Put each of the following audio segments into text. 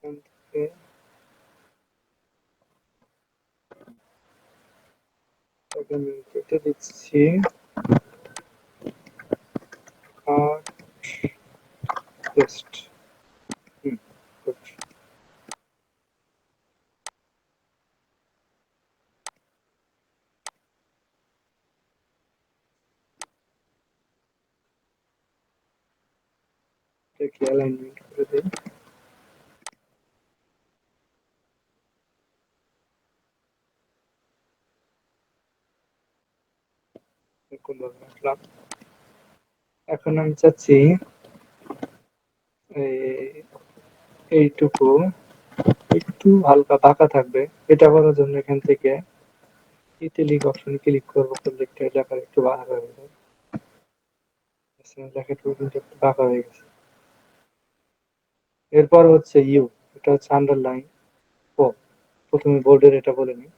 এখান থেকে আমি কেটে দিচ্ছি কাট পেস্ট। এটাকে অ্যালাইনমেন্ট করে দিই। কোনভাবে রাখলাম। এখন আমি চাচ্ছি এইটুকু একটু হালকা বাঁকা থাকবে। এটা করার জন্য এখান থেকে ইটালিক অপশনে ক্লিক করবো, করলে লেখা একটু বাঁকা হয়ে যাবে। লেখাটা কিন্তু একটু বাঁকা হয়ে গেছে। এরপর হচ্ছে ইউ, এটা হচ্ছে আন্ডারলাইন। ও প্রথমে বোল্ডের এটা বলে নিই।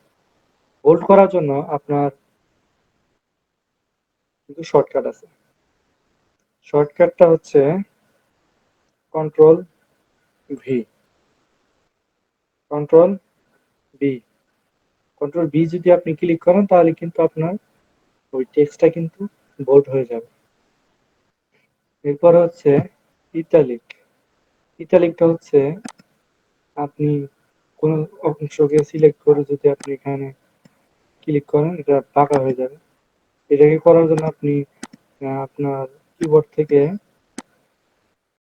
বোল্ড করার জন্য আপনার কিন্তু শর্টকাট আছে। শর্টকাটটা হচ্ছে control V, control B. Control B যদি আপনি ক্লিক করেন তাহলে কিন্তু আপনার ওই টেক্সটটা কিন্তু বোল্ড হয়ে যাবে। এরপর হচ্ছে ইটালিক। ইটালিকটা হচ্ছে আপনি কোন অংশকে সিলেক্ট করে যদি আপনি এখানে ক্লিক করেন এটা বাঁকা হয়ে যাবে। এটাকে করার জন্য আপনি আপনার কিবোর্ড থেকে